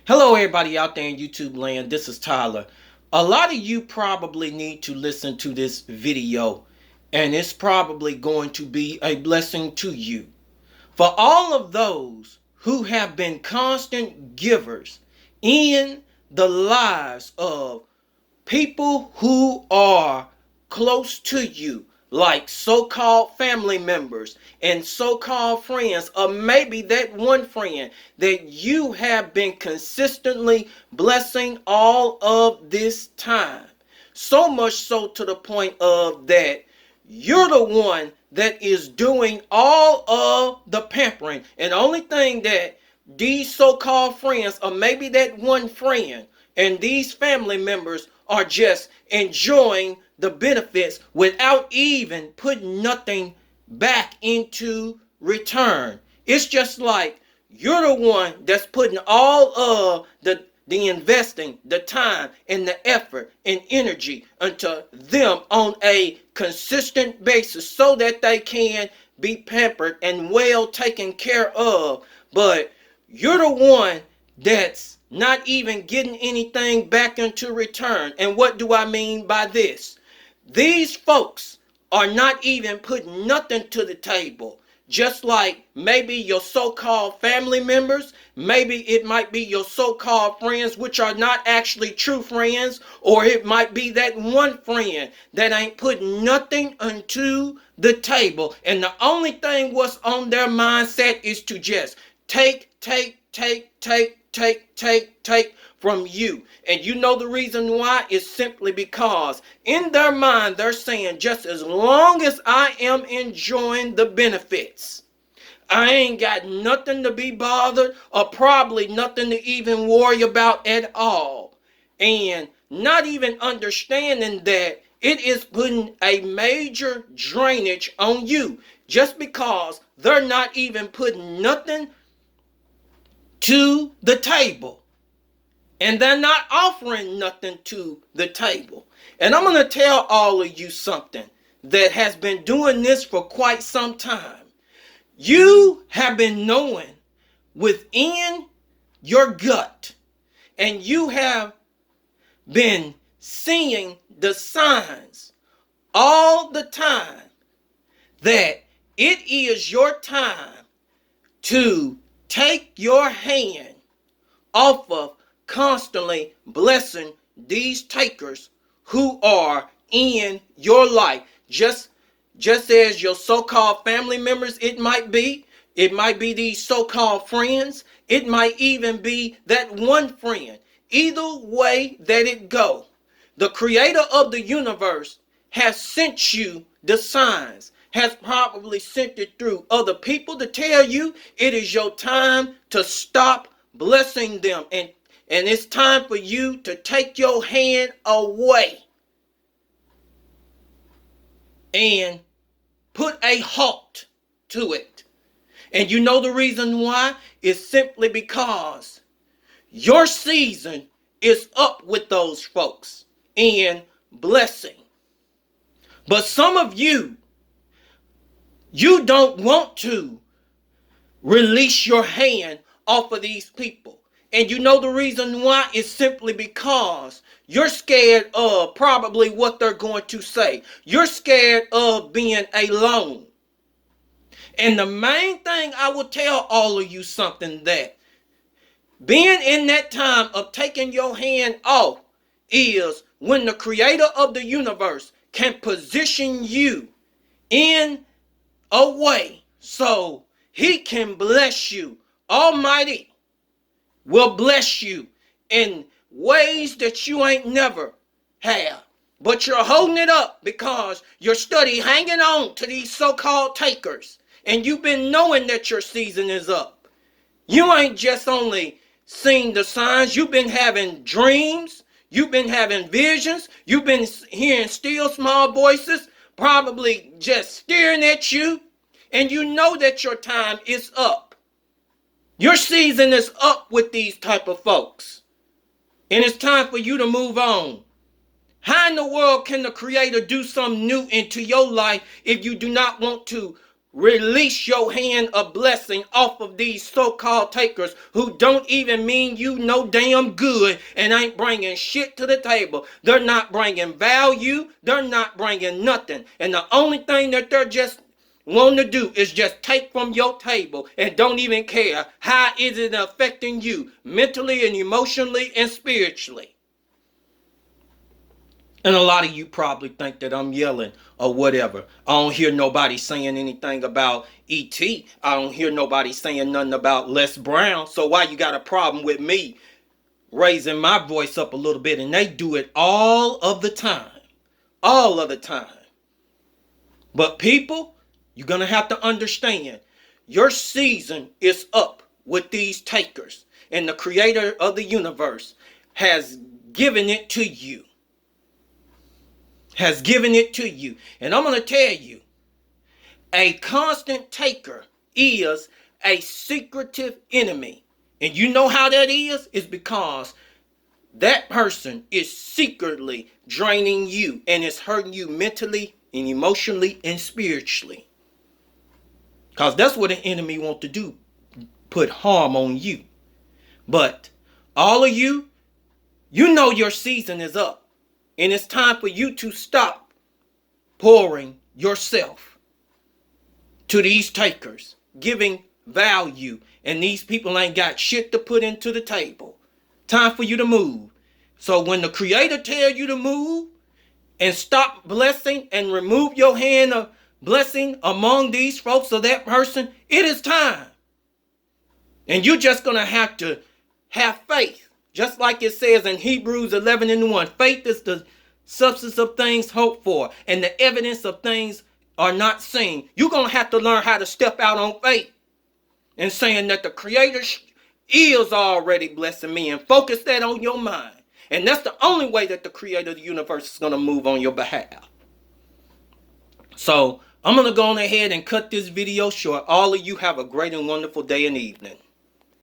Hello, everybody out there in YouTube land. This is Tyler. A lot of you probably need to listen to this video, and it's probably going to be a blessing to you. For all of those who have been constant givers in the lives of people who are close to you, like so-called family members and so-called friends, or maybe that one friend that you have been consistently blessing all of this time. So much so to the point of that you're the one that is doing all of the pampering. And the only thing that these so-called friends, or maybe that one friend, and these family members are just enjoying the benefits without even putting nothing back into return. It's just like you're the one that's putting all of the investing, the time and the effort and energy into them on a consistent basis so that they can be pampered and well taken care of. But you're the one that's not even getting anything back into return. And what do I mean by this? These folks are not even putting nothing to the table. Just like maybe your so-called family members, maybe it might be your so-called friends, which are not actually true friends, or it might be that one friend that ain't putting nothing onto the table. And the only thing what's on their mindset is to just take from you. And you know the reason why is simply because in their mind they're saying, just as long as I am enjoying the benefits, I ain't got nothing to be bothered or probably nothing to even worry about at all. And not even understanding that it is putting a major drainage on you just because they're not even putting nothing to the table. And they're not offering nothing to the table. And I'm going to tell all of you something that has been doing this for quite some time. You have been knowing within your gut, and you have been seeing the signs all the time that it is your time to take your hand off of constantly blessing these takers who are in your life. Just as your so-called family members, it might be these so-called friends, it might even be that one friend. Either way that it go, the creator of the universe has sent you the signs, has probably sent it through other people to tell you it is your time to stop blessing them, and it's time for you to take your hand away and put a halt to it. And you know the reason why? It's simply because your season is up with those folks in blessing. But some of you don't want to release your hand off of these people. And you know the reason why is simply because you're scared of probably what they're going to say. You're scared of being alone. And the main thing I will tell all of you something, that being in that time of taking your hand off is when the creator of the universe can position you in a way so he can bless you. Almighty will bless you in ways that you ain't never have. But you're holding it up because you're steady hanging on to these so-called takers. And you've been knowing that your season is up. You ain't just only seen the signs. You've been having dreams. You've been having visions. You've been hearing still small voices probably just staring at you. And you know that your time is up. Your season is up with these type of folks. And it's time for you to move on. How in the world can the creator do something new into your life if you do not want to release your hand of blessing off of these so-called takers who don't even mean you no damn good and ain't bringing shit to the table. They're not bringing value. They're not bringing nothing. And the only thing that they're just wanting to do is just take from your table and don't even care how is it affecting you mentally and emotionally and spiritually. And a lot of you probably think that I'm yelling or whatever. I don't hear nobody saying anything about E.T. I don't hear nobody saying nothing about Les Brown. So why you got a problem with me raising my voice up a little bit? And they do it all of the time. All of the time. But people, you're going to have to understand, your season is up with these takers. And the creator of the universe has given it to you. Has given it to you. And I'm going to tell you, a constant taker is a secretive enemy. And you know how that is? It's because that person is secretly draining you and it's hurting you mentally and emotionally and spiritually. Because that's what an enemy wants to do, put harm on you. But all of you, you know your season is up. And it's time for you to stop pouring yourself to these takers, giving value, and these people ain't got shit to put into the table. Time for you to move. So when the creator tell you to move and stop blessing and remove your hand of blessing among these folks or that person, it is time. And you're just going to have faith. Just like it says in Hebrews 11:1, faith is the substance of things hoped for and the evidence of things are not seen. You're going to have to learn how to step out on faith and saying that the Creator is already blessing me, and focus that on your mind. And that's the only way that the Creator of the universe is going to move on your behalf. So I'm going to go on ahead and cut this video short. All of you have a great and wonderful day and evening.